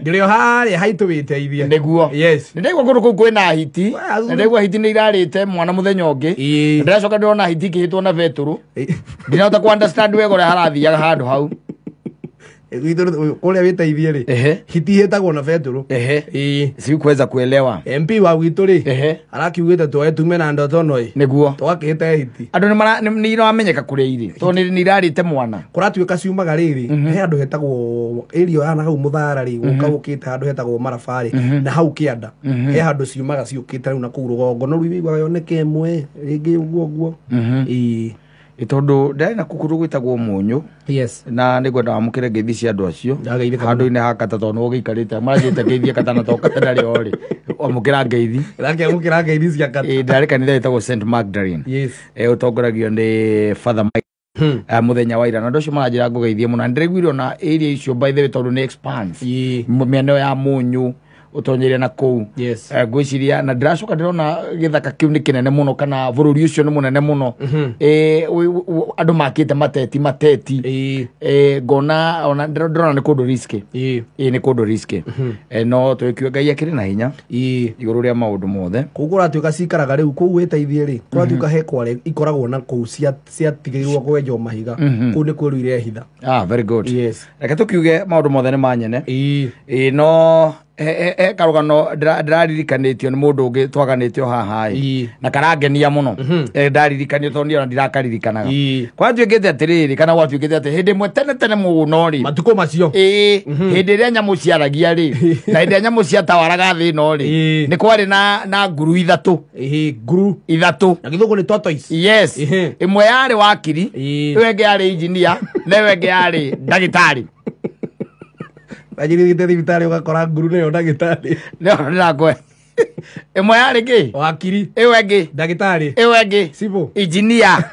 Ndirio hari haitu witeithie. Niguo. Yes. Ndigwa kundu kuu kwina hiti. Ndigwa hiti ni irarite mwana muthenya ungi. Ndiracoka ndirona hiti kihitwo na veturu. Ndinahota ku understand wega uri harathiaga handu hau. Kule witeithie ri. Hiti hitagwo na veturu. Si kuweza kuelewa. MP wa gwitu ri. Arakiugite twoe tume na ndoto noi. Niguo. Twakihite hiti. Andu ni iramenyeka kuria iri. To ni irarite mwana. Kuratuika ciumaga riri. He andu hetagwo area yana hau muthara ri ukawukite handu hetagwo marabari na hau kianda. He handu ciumaga ciukite na kuu rugongo no rwigwa yoneke imwe ringi uguo. Itondu ndari na kukuru gwitagwo munyu. Yes. Na nigwenda wamukire ngeithi cia andu acio. Handu-ini hakata tondu ugiikarite maragite ngeithie katana toka ndari ori. Wamukira ngeithi. Rake amukira ngeithi cia kata. Ndari kanitha itagwo St Magdalene. Yes. Utongoragio ni Father Mike. Muthenya wa ira na ndocio maranjira ngugeithie muno. Ndiregwirwo na area icio by the way tondu ni expanse. Mieno ya munyu utonyere na kou. Yes. Gwiciria na ndiracoka ndirona githaka kiu ni kinene muno kana bururi ucio ni munene muno. Andu makite mateti. Ngona ona ndirona ni kundu risky. Ni kundu risky. No twikio Ngai akiri na hinya. Iguru ria maundu mothe. Kugura tuika cikaraga riu kou witeithie ri. Kuratuika he kware ikoragwo na kou cia tigirwo kwenjwo mahiga. Kou ni kwiruire hitha. Very good. Yes. Reke tukiuge maundu mothe ni manyene. No karugano ndiraririkanitio ni mundu ungi twaganitio haha na karangenia muno ndaririkanio tondu ona ndirakaririkanaga kwatuikite atiriri kana gwatuikite ati hindi mwe tene muno ri matuko macio hindi ria nyamu ciaragia ri na hindi nyamu ciatawaraga thi no ri ni kwari na nguru ithatu na githugu ni tortoise. Yes. Imwe yari wakiri iwe ingi yari engineer na iwe ingi yari ndagitari. Ajiri gite thibitari ugakora nguru neyo ndagitari. No ndakwe. Imwe yari ki? Wakiri. Iwe ingi ndagitari. Iwe ingi sibo engineer.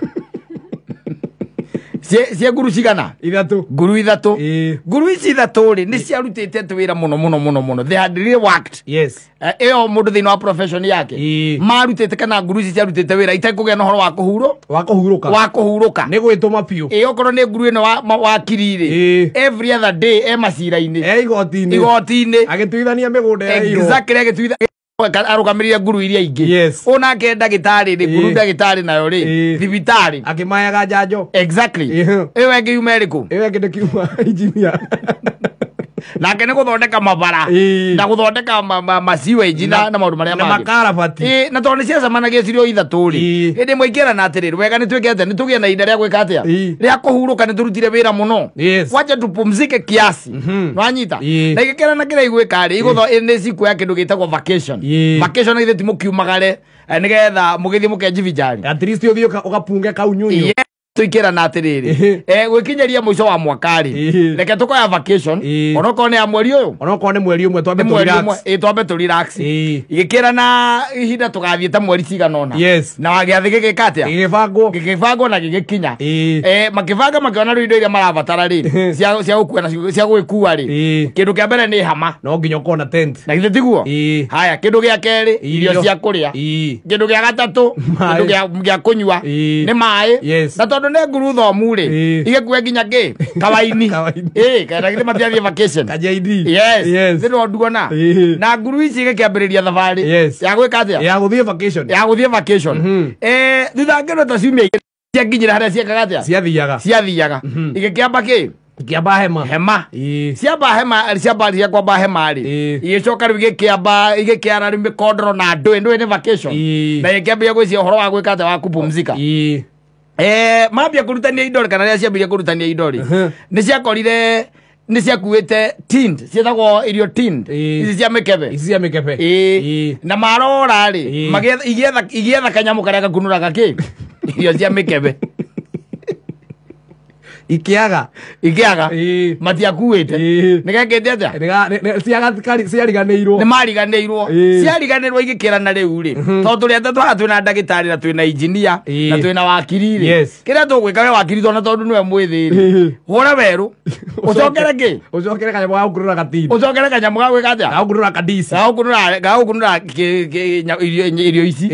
Sie nguru cigana? Ithatu. Nguru ithatu. Nguru ici ithatu ri ni ciarutite twira muno. They had really worked. Yes. Eo mundu thina wa profession yake. Marutite kana nguru ici ciarutite wira itakugia na horo wa kuhuruka. Ni gwituma piu. Okorwo ni nguru ino wa kirire. Every other day igoti-ini. Igoti-ini. Agituithania migunda ya iro. Exactly agituithania arugamiria nguru iria ingi. Yes. Ona ke ndagitari ri nguru ndagitari nayo ri thibitari akimayaga njanjo. Exactly. Ewe ingi umeriku. Ewe ingi ndikiuma engineer. Nake ni guthondeka mabara na guthondeka masiwage na maundu maria mangi na makarabati na tondu cia samanagia cirio ithatu ri indi mwikira na atiriri wega ni twikete ni tugie na inda ria gwika atia ria kuhuruka ni turutire wira muno. Wacha tupumzike kiasi nwanyita na igikira na kira igwika ri igutho ni siku ya kindu gitagwo vacation. Vacation ni thimu kiumagare nigetha mugithie mukenjivijari at least uthio ugapunge kaunyunyu tuikira na atiriri gwikinyeria muico wa mwakari reke tukoya vacation onoko ni amweri uyu onoko ni mweri umwe twambe tu relax twambe tu relax igikira na ihinda tugathie ta mweri ciganona na wagiathi gigikatia gigibangwo na gigikinya makibanga makiona ru indo iria marabatara ri cia gukua na cia gwikua ri kindu kia mbere ni hama no nginya ukona tent na githe tiguo haya kindu gia keri irio cia kuria kindu gia gatatu kindu gia kunyua ni mai na tondu ne nguru thomu ri igekue nginya ngi kawaini kana githe matiathie vacation kajaidi. Yes ndio nduona na nguru ici igekiambiriria thabari ya gwika atia ya guthie vacation thutha ngeno ta ciumia cia nginyira haria ciekaga atia ciathiaga igekiamba ki kiamba hema ciamba kwamba hema ri igicoka riu igikiara riu mikondoro na ndui ni vacation na igikiambia gwicia uhoro wa gwika atia wa kupumzika. Mambia kurutania indo kana ria ciambiria kurutania indo ri ni ciakorire ni ciakuite tinned cietagwo irio tinned ici cia mikebe na marora ri igietha kanyamu karia gakunuraga ki irio cia mikebe ikiaga matiakuite nigekete atia ciariganirwo igikira na riu ri tondu ria twina ndagitari na twina engineer na twina wakiri ri kiria tugwika we wakiri tona tondu niwe mwithiri hura weru ucokere kanyamu ga gukurura gatini ucokere kanyamu ga gwika atia ga gukurura kadisi ga gukurura irio ici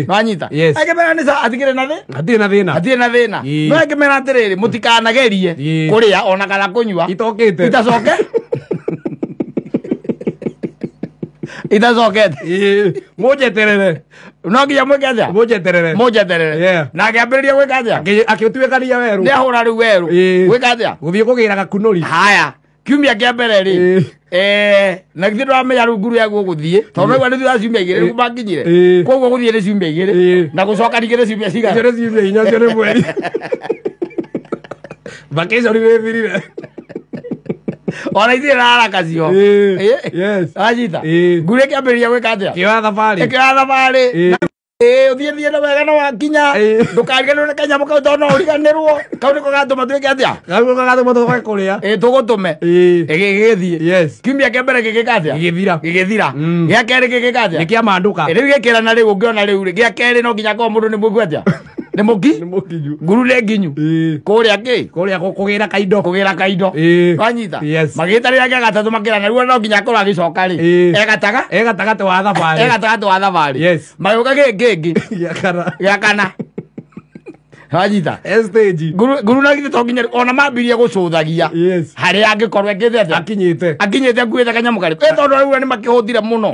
nwanyita akimera ni sa atigire na thina no akimera atiriri mutikanagerie kuria ona kana kunyua itacoke itacokete Mũnjeterere. no nginya mwĩke atĩa Mũnjeterere. mũnjeterere Yeah. na akĩambĩrĩria gwĩka atĩa Akĩtuĩkania werũ. nĩ ahũra rĩu werũ gwĩka atĩa Gũthiĩ kũgĩra gakunũri. haya kiumia kĩa mbere rĩ na githĩ ndũramenya rĩu nguru yaguo gũthiĩ tondũ rĩu nĩ thutha ciumia igĩrĩ rĩu makinyire koguo gũthiĩ nĩ ciumia igĩrĩ na gũcoka ningĩ nĩ ciumia cigana Icio nĩ ciumia inya, ũcio nĩ mweri. Vacation nĩ ĩthirire. ona ithuĩ raraka cio Yes. anyita Ĩĩ. nguru ĩkĩambĩrĩria gwĩka atĩa Kĩoya thabarĩ. ĩkĩoya thabarĩ ũthiĩ wega no wakinya ndũkariganĩrwo nĩ kanyamũ kau tondũ no ũriganĩrwo kau nĩko gatũma twĩke atĩa Gaguo gagatũma tũgoke kũrĩa. tũgũtũme gĩgĩthiĩ Yes. kiumia kĩa mbere gĩgĩka atĩa Gĩgĩthira. gĩa kerĩ gĩgĩka atĩa Nĩkĩamandũka. rĩu gĩkĩrana rĩu ũngĩona rĩu rĩ gĩa kerĩ no nginya korwo mũndũ nĩ mũigua atĩa nĩ mũki Nĩ mũkinyu. nguru nĩ nginyu kũrĩa kĩ Kũrĩa kũgĩra kaindo. kũgĩra kaindo wanyita Yes. magĩta rĩrĩa gĩa gatatũ makĩrana rĩu no nginya korwo agĩcoka rĩ egataga Gatagatĩ wa thabarĩ. egatagatĩ wa thabarĩ Yes. magĩũka gĩkĩ Gĩakana. gĩa kana wanyita Stage. nguru na githĩ to nginya ona mambirie gũcũthagia Yes. harĩa angĩkorwo ekĩte atĩa Akinyĩte. akinyĩte akuĩte kanyamũ karĩ tondũ rĩu nĩ makĩhũthire mũno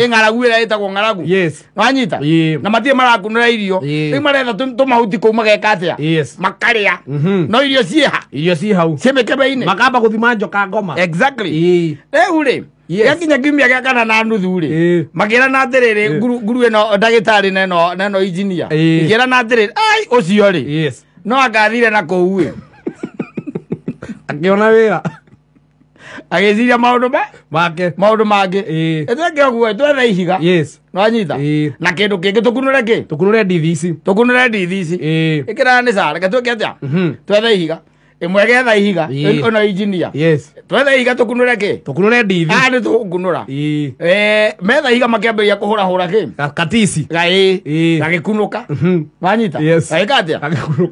ng'aragu ĩrĩa ĩtagwo ng'aragu Yes. wanyita na matirĩ marakunũra irio rĩu maretha tũmahuti kũu mageka atĩa Yes. makarĩa no irio ciĩha Irio ci hau. ciĩ mĩkebe-inĩ Makamba gũthima njoka ngoma. exactly Ĩĩ. rĩu rĩ gĩakinya kiumia gĩa kana na nuthu rĩ makĩrana atĩrĩrĩ nguru ĩno ndagĩtarĩ na ĩno injinia ikĩrana atĩrĩrĩ ai ũcio rĩ Yes. no akathire na kũu ĩ Akĩona wĩra. agĩciria maũndũ mangĩ ĩtweke ũguo twethe ihiga Yes. nwanyita na kĩndũ kĩngĩ tũkunũre kĩ Tũkunũre ndithi ici. tũkunũre ndithi ici ĩkĩrana nĩ cara reke twĩke atĩa twethe ihiga ĩmwe getha ihiga ĩno injinia Yes. twethe ihiga tũkunũre kĩ Tũkunũre ndithi. nĩ tũgũkunũra metha ihiga makĩambĩrĩria kũhũrahũra kĩ Katici. gagĩkunũka wanyita Yes. gagĩka atĩa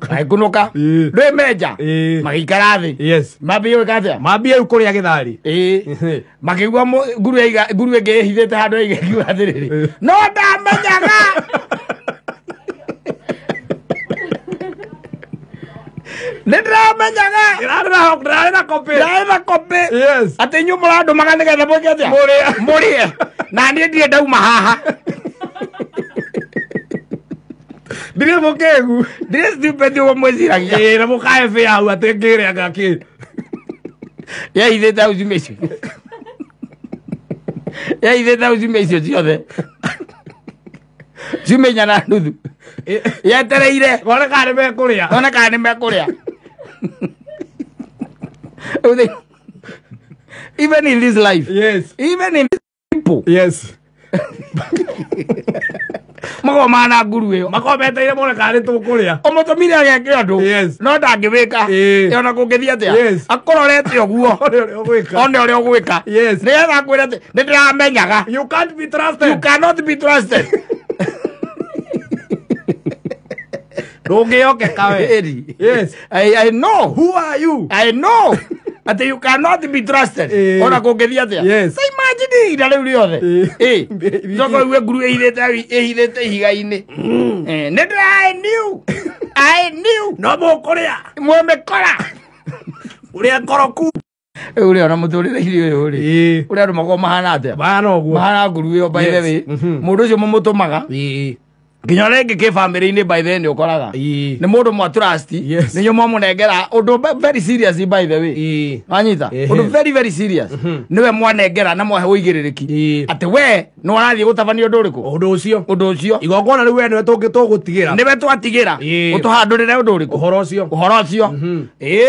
gagĩkunũka Ĩĩ. ndũĩ menja Ĩĩ. magĩikara thĩ Yes. mambĩrie gwĩka atĩa Mambia rĩu kũrĩa gĩtharĩ. makĩigua nguru ĩngĩ ĩhithĩte handũ ĩgĩkiuga atĩrĩrĩ no ndamenyaga nĩ ndĩramenyaga Ndĩrarĩ na kopĩ. ndarĩ na kopĩ Yes. atĩ inyuĩ mũrandũmaga nĩgetha mwĩke atĩa mũrĩe na niĩ ndirĩ ndauma haha Ndirĩ mũkĩgu. ndirĩ stupid ũguo mwĩciragia Na mũkae bĩ hau atĩ ngĩrĩa ngakĩ. yehithĩte hau ciumia icio yehithĩte hau ciumia icio ciothe ciumia inya na nuthu yetereire Wone kana nĩ mekũrĩa. one kana nĩ mekũrĩa even in this life Yes. even in this people Yes. makorwo na nguru ĩyo Makometeire mone kana nĩ tũkũrĩa. ũmũtũmire ageke ũndũ Yes. no ndangĩwĩka ona kũngĩthiĩ atĩa Yes. akũrorete ũguo Ũrĩa ũgwĩka. one ũrĩa ũgwĩka Yes. nĩgetha akwĩre atĩ nĩ ndĩramenyaga You can't be you trusted. cannot be trusted Ndũngĩhokeka we. Eri. Yes. I know Who are you? I know atĩ you cannot be trusted ona kũngĩthiĩ atĩa Yes. so imagine ihinda rĩu rĩothe coka igue nguru ĩhithĩte ihiga-inĩ nĩ I knew No mũkũrĩa. mwemekora Ũrĩa ngoroku. rĩu rĩ ona mũtũrĩre-inĩ ũyũ rĩ ũrĩa andũ makorwo mahana atĩa Bana ũguo. mahana nguru ĩyo by the way mũndũ ũcio mũmũtũmaga nginya rĩngĩ kĩ bamĩrĩ-inĩ by the way nĩ ũkoraga nĩ mũndũ mwa trust nĩnyuo mwamũnengera ũndũ very serious by the way wanyita ũndũ very very serious nĩwe mwanengera na mwahe ũigĩrĩrĩki atĩ we nĩ warathiĩ gũtabania ũndũ ũrĩkũ ũndũ ũcio igongona rĩu we nĩwe tũgũtigĩra nĩwe twatigĩra ũtũhandũrĩre ũndũ ũrĩkũ ũhoro ũcio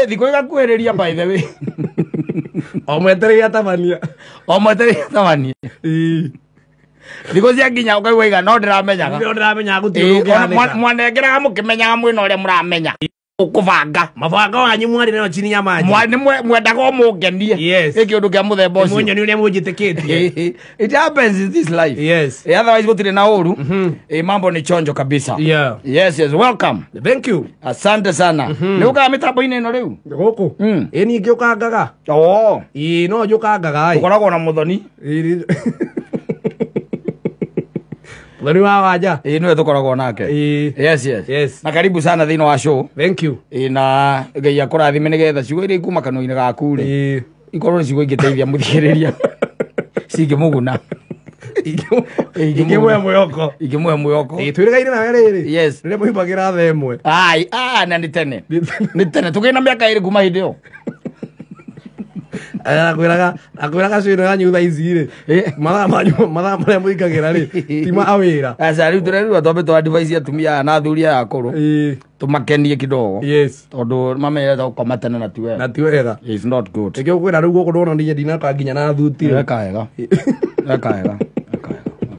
thikũ igakuhĩrĩria by the way o mwetereire atabania thikũ cia nginya ũkaigua iga no ndĩramenyaga mwanengeraga mũkĩmenyaga mwĩna ũrĩa mũramenya ũkũbanga mabanga wanyu mwari nayo chini ya maji mwendaga ũmũngenie gĩkĩ ũndũ kĩa mũthemba ũcio mwenye nĩ mũnjĩtĩkĩtie it happens in this life otherwise gũtirĩ na ũru mambo ni chonjo kabisa yes welcome thank you asante sana nĩ ũkaga mĩtambo-inĩ ĩno rĩu gũkũ ĩ ningĩ ũkangaga no njũkangaga ũkoragwo na mũthoni Thoni wa wanja nĩwe tũkoragwo nake yes na karibu sana thĩinĩ wa show thank you na Ngai akũrathime nĩgetha ciugo iria ikuma kanua-inĩ gaku rĩ ikorwo nĩ ciugo ingĩteithia mũthikĩrĩria cingĩmũguna ingĩmuoya mwĩhoko ingĩmuoya mwĩhoko twĩrĩgaine nawe rĩrĩ yes rĩrĩa mũhimbagĩra tha ĩmwe na nĩ tene nĩ tene tũgĩna mĩaka ĩrĩ kuma hĩndĩ ĩyo akwĩraga cũĩno yanyu tha ici rĩ mathaa marĩa mũikagĩra rĩ tima awĩra aca rĩu tũrerua twambe twa advice atumia na athuri aya akũrũ tũmakenie kidogo tondũ mamenyerete gũkoma tene na ti wega it's not good ĩkĩũkwĩra rĩu gũkũ ndona ndinye ndinakanginya na thuti eka wega